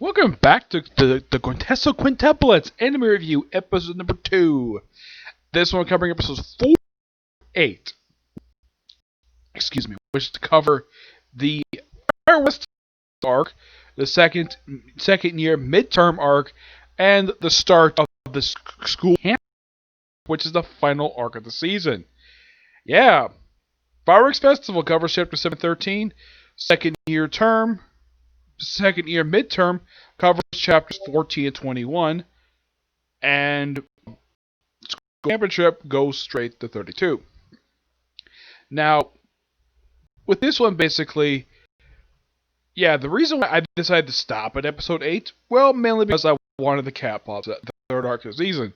Welcome back to the Quintessential Quintuplets anime review, episode number 2. This one covering episodes 4 8. Which is to cover the Fire West arc, the second year midterm arc, and the start of the school camp, which is the final arc of the season. Yeah, Fireworks Festival covers chapter 713, second year midterm covers chapters 14 and 21, and school championship goes straight to 32. Now, with this one, basically, the reason why I decided to stop at episode 8, well, mainly because I wanted to cap off the third arc of the season.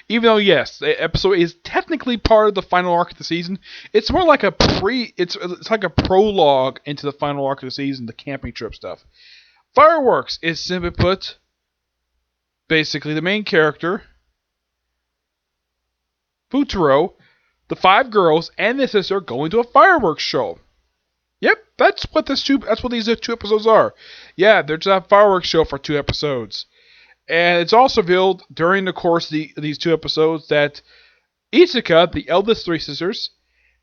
Even though, yes, the episode is technically part of the final arc of the season, it's more like it's like a prologue into the final arc of the season, the camping trip stuff. Fireworks is, simply put, basically the main character, Futuro, the 5 girls, and their sister going to a fireworks show. Yep, that's what these 2 episodes are. Yeah, they're just a fireworks show for 2 episodes. And it's also revealed during the course of these 2 episodes that Itsuka, the eldest 3 sisters,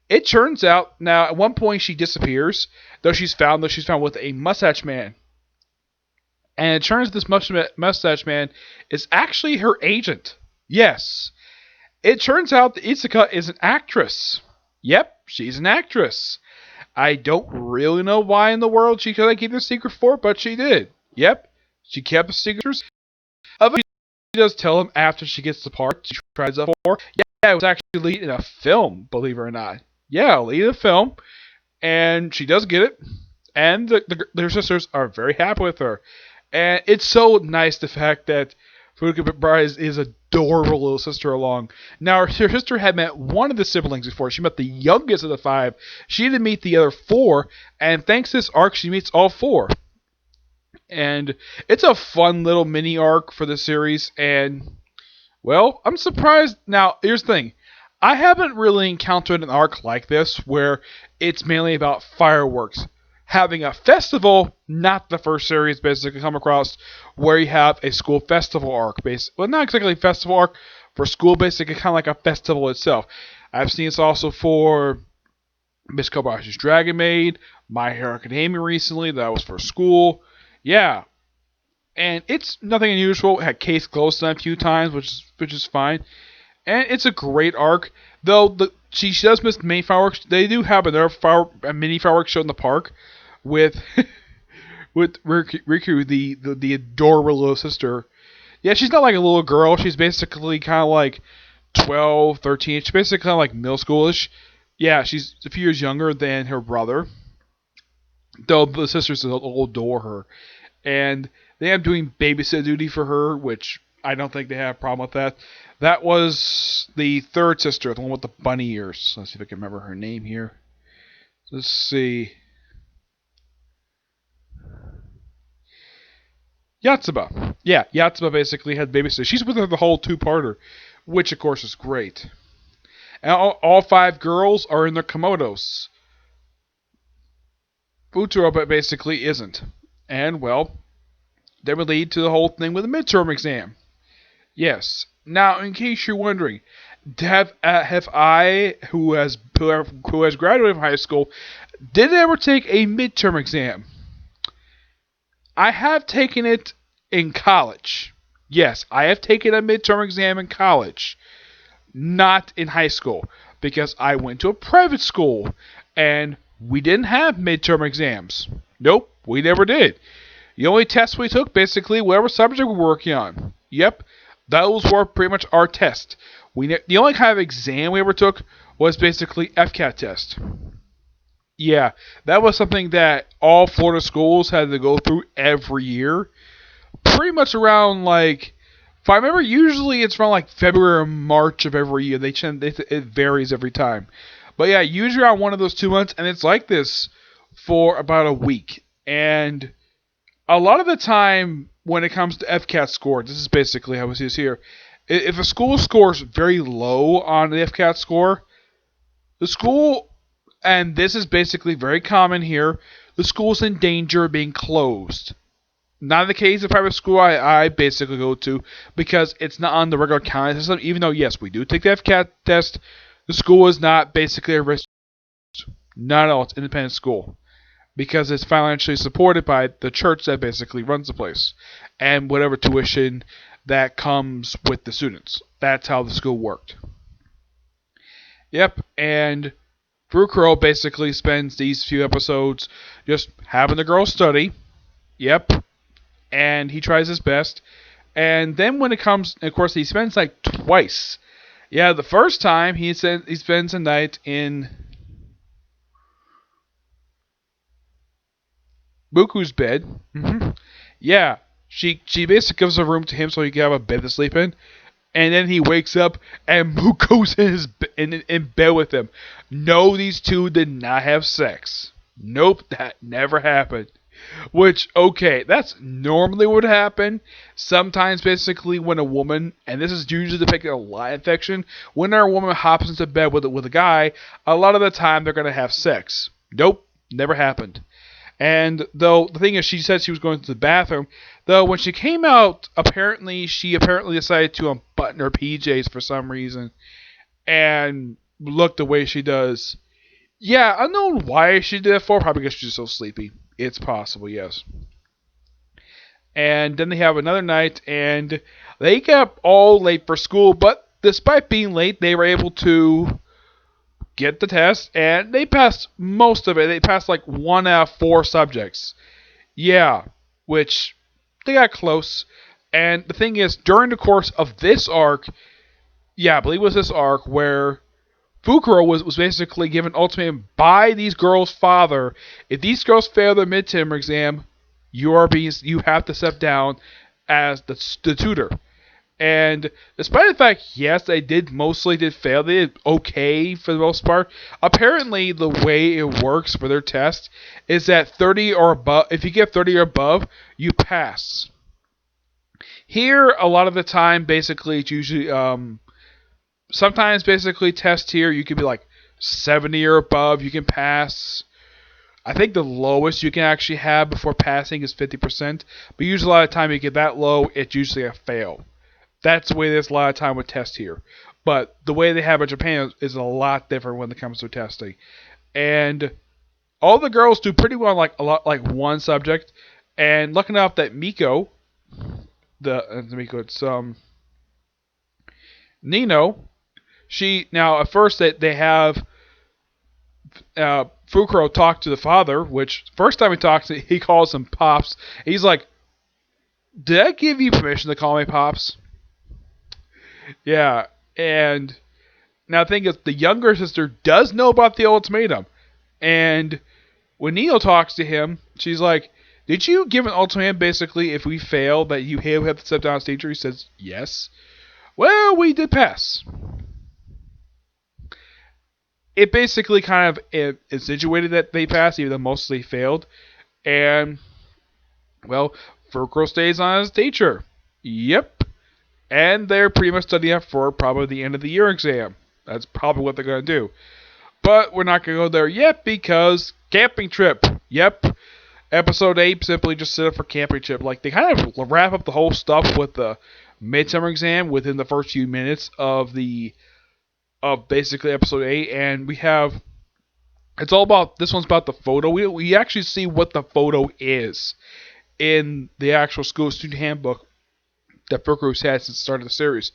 it turns out, now at one point she disappears, though she's found with a mustache man. And it turns out this mustache man is actually her agent. Yes. It turns out that Itsuka is an actress. Yep, she's an actress. I don't really know why in the world she could keep the secret for, but she did. Yep, she kept the secret. Eventually, she does tell him after she gets the part she tries up for. Yeah, it was actually lead in a film, believe it or not. Yeah, lead in a film, and she does get it. And their sisters are very happy with her. And it's so nice the fact that Furuka Bride is adorable little sister along. Now, her sister had met one of the siblings before. She met the youngest of the 5. She didn't meet the other 4, and thanks to this arc, she meets all 4. And it's a fun little mini arc for the series, and, well, I'm surprised. Now, here's the thing. I haven't really encountered an arc like this where it's mainly about fireworks. Having a festival, not the first series basically come across, where you have a school festival arc. Well, not exactly a festival arc, for school basically kind of like a festival itself. I've seen this also for Miss Kobayashi's Dragon Maid, My Hero Academia recently, that was for school. Yeah. And it's nothing unusual. It had Case Close done a few times, which is fine. And it's a great arc, though she does miss the main fireworks. They do have a mini fireworks show in the park with Riku, the adorable little sister. Yeah, she's not like a little girl. She's basically kind of like 12, 13. She's basically kind of like middle schoolish. Yeah, she's a few years younger than her brother, though the sisters will adore her. And they end up doing babysit duty for her, which I don't think they have a problem with that. That was the 3rd sister, the one with the bunny ears. Let's see if I can remember her name here. Let's see. Yatsuba. Yeah, Yatsuba basically had babysitter. She's with her the whole 2-parter, which of course is great. And all 5 girls are in their komodos. Futuro basically isn't. And, well, that would lead to the whole thing with the midterm exam. Yes. Now, in case you're wondering, have I, who has graduated from high school, did ever take a midterm exam? I have taken it in college. Yes, I have taken a midterm exam in college, not in high school, because I went to a private school and we didn't have midterm exams. Nope, we never did. The only tests we took, basically, whatever subject we were working on. Yep. Those were pretty much our test. The only kind of exam we ever took was basically FCAT test. Yeah, that was something that all Florida schools had to go through every year. Pretty much around, like, if I remember, usually it's around like February or March of every year. It varies every time. But yeah, usually around one of those 2 months, and it's like this for about a week. And a lot of the time, when it comes to FCAT score, this is basically how it is here. If a school scores very low on the FCAT score, the school, and this is basically very common here, the school's in danger of being closed. Not the case of private school I basically go to, because it's not on the regular counting system. Even though, yes, we do take the FCAT test, the school is not basically a risk. Not at all. It's an independent school, because it's financially supported by the church that basically runs the place, and whatever tuition that comes with the students. That's how the school worked. Yep, and Fukuro basically spends these few episodes just having the girls study. Yep, and he tries his best. And then when it comes, of course, he spends like twice. Yeah, the first time he spends a night in Buku's bed. Yeah, she basically gives a room to him so he can have a bed to sleep in. And then he wakes up and Muko's in bed with him. No, these two did not have sex. Nope, that never happened. Which, okay, that's normally what would happen. Sometimes, basically, when a woman, and this is usually depicted in a live fiction, when a woman hops into bed with a guy, a lot of the time they're going to have sex. Nope, never happened. And though the thing is, she said she was going to the bathroom. Though when she came out, she apparently decided to unbutton her PJs for some reason, and looked the way she does. Yeah, I don't know why she did that for. Probably because she's so sleepy. It's possible, yes. And then they have another night, and they got all late for school. But despite being late, they were able to get the test, and they passed most of it. They passed like 1 out of 4 subjects. Yeah, which they got close. And the thing is, during the course of this arc, yeah, I believe it was this arc where Fukuro was basically given ultimatum by these girls' father. If these girls fail their midterm exam, you have to step down as the tutor. And despite the fact, yes, they mostly did fail. They did okay for the most part. Apparently, the way it works for their test is that 30 or above. If you get 30 or above, you pass. Here, a lot of the time, basically, it's usually sometimes basically tests here you can be like 70 or above. You can pass. I think the lowest you can actually have before passing is 50%. But usually, a lot of time you get that low, it's usually a fail. That's the way there's a lot of time with tests here. But the way they have in Japan is a lot different when it comes to testing. And all the girls do pretty well like one subject. And lucky enough that Miko, it's Nino, now at first they have Fukuro talk to the father, which first time he talks, he calls him Pops. He's like, "Did I give you permission to call me Pops?" Yeah, and now the thing is, the younger sister does know about the ultimatum, and when Nino talks to him, she's like, "Did you give an ultimatum basically if we fail that you have to step down as teacher?" He says, "Yes." "Well, we did pass." It basically kind of insinuated that they passed, even though mostly failed, and well, Fukuro stays on as teacher. Yep. And they're pretty much studying up for probably the end of the year exam. That's probably what they're going to do. But we're not going to go there yet because camping trip. Yep. Episode 8 simply just set up for camping trip. Like, they kind of wrap up the whole stuff with the midsummer exam within the first few minutes of basically episode 8. And we have, this one's about the photo. We actually see what the photo is in the actual school student handbook that Fukuro's had since the start of the series.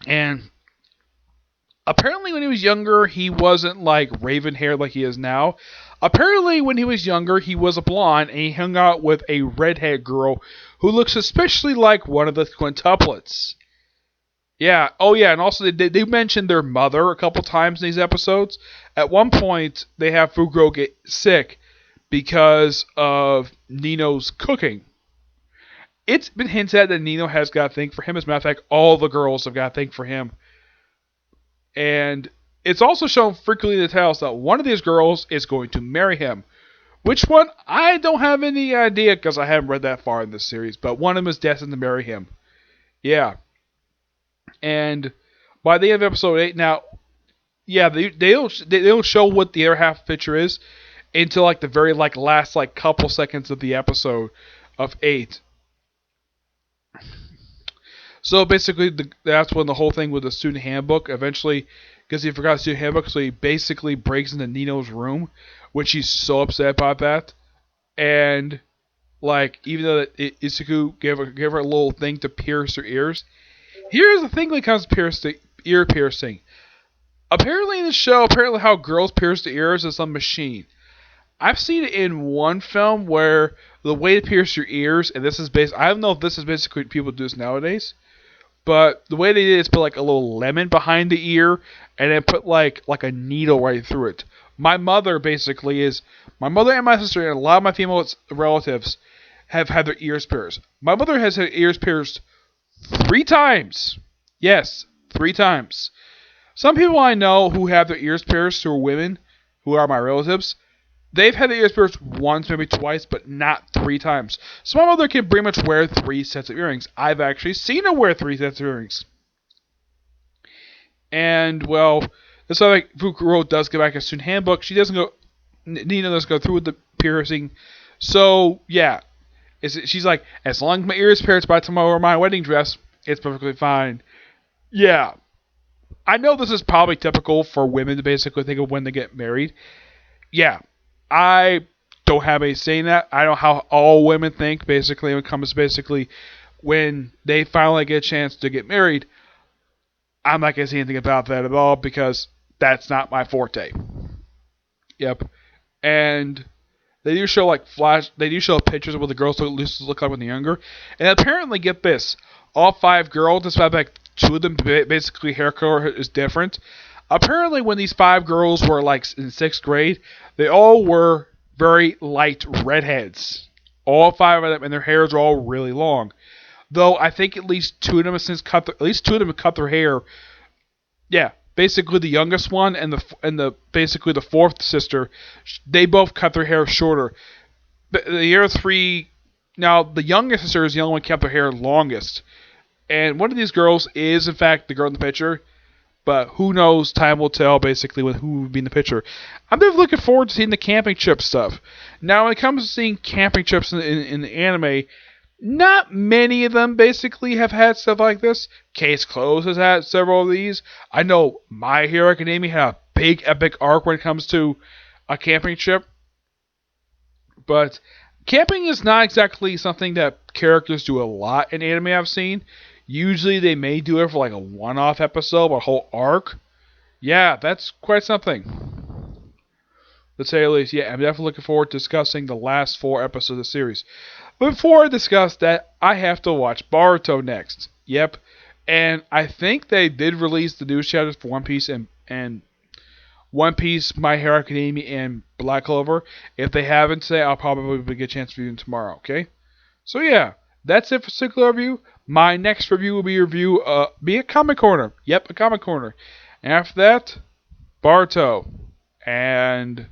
And apparently when he was younger, he wasn't like raven haired like he is now. Apparently when he was younger, he was a blonde and he hung out with a redhead girl who looks suspiciously like one of the quintuplets. Yeah, oh yeah, and also they mentioned their mother a couple times in these episodes. At one point, they have Fukuro get sick because of Nino's cooking. It's been hinted at that Nino has got a thing for him. As a matter of fact, all the girls have got a thing for him. And it's also shown frequently in the titles that one of these girls is going to marry him. Which one? I don't have any idea because I haven't read that far in this series. But one of them is destined to marry him. Yeah. And by the end of episode 8, now, yeah, they don't show what the other half picture is until like the very last couple seconds of the episode. of 8. So basically, that's when the whole thing with the student handbook eventually, because he forgot the student handbook, so he basically breaks into Nino's room, which he's so upset about that. And like, even though Isuku gave her a little thing to pierce her ears, here's the thing when it comes to ear piercing. Apparently in the show, how girls pierce their ears is a machine. I've seen it in one film where the way to pierce your ears, and this is based, I don't know if this is basically what people do this nowadays, but the way they did it is put like a little lemon behind the ear, and then put like a needle right through it. My mother and my sister and a lot of my female relatives have had their ears pierced. My mother has had ears pierced 3 times. Yes, 3 times. Some people I know who have their ears pierced who are women, who are my relatives, they've had their ears pierced once, maybe twice, but not 3 times. So my mother can pretty much wear 3 sets of earrings. I've actually seen her wear 3 sets of earrings. And, well, this other Fukuro does get back a student handbook. Nina doesn't go through with the piercing. So, yeah. She's like, as long as my ears pierced by tomorrow or my wedding dress, it's perfectly fine. Yeah. I know this is probably typical for women to basically think of when they get married. Yeah. I don't have any saying that. I don't know how all women think, basically, when it comes to basically when they finally get a chance to get married. I'm not going to say anything about that at all because that's not my forte. Yep. And they do show pictures of what the girls look like when they're younger. And apparently, get this, all 5 girls, despite like 2 of them basically hair color is different. Apparently, when these 5 girls were like in 6th grade, they all were very light redheads. All 5 of them, and their hairs are all really long. Though I think at least 2 of them have cut their hair. Yeah, basically the youngest one and the basically the 4th sister, they both cut their hair shorter. The other 3, now the youngest sister is the only one who kept their hair longest. And one of these girls is in fact the girl in the picture. But who knows? Time will tell, basically, who would be in the picture. I'm really looking forward to seeing the camping trip stuff. Now, when it comes to seeing camping trips in the anime, not many of them basically have had stuff like this. Case Closed has had several of these. I know My Hero Academia had a big epic arc when it comes to a camping trip. But camping is not exactly something that characters do a lot in anime I've seen. Usually they may do it for like a one-off episode or a whole arc. Yeah, that's quite something. To say the least, yeah, I'm definitely looking forward to discussing the last 4 episodes of the series. But before I discuss that, I have to watch Boruto next. Yep. And I think they did release the news chapters for One Piece and One Piece, My Hero Academia, and Black Clover. If they haven't today, I'll probably get a chance to review them tomorrow, okay? So yeah, that's it for Singular Review. My next review will be a Comic Corner. Yep, a Comic Corner. And after that, Boruto. And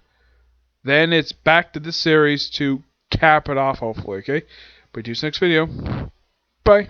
then it's back to the series to cap it off, hopefully, okay? But see you next video. Bye.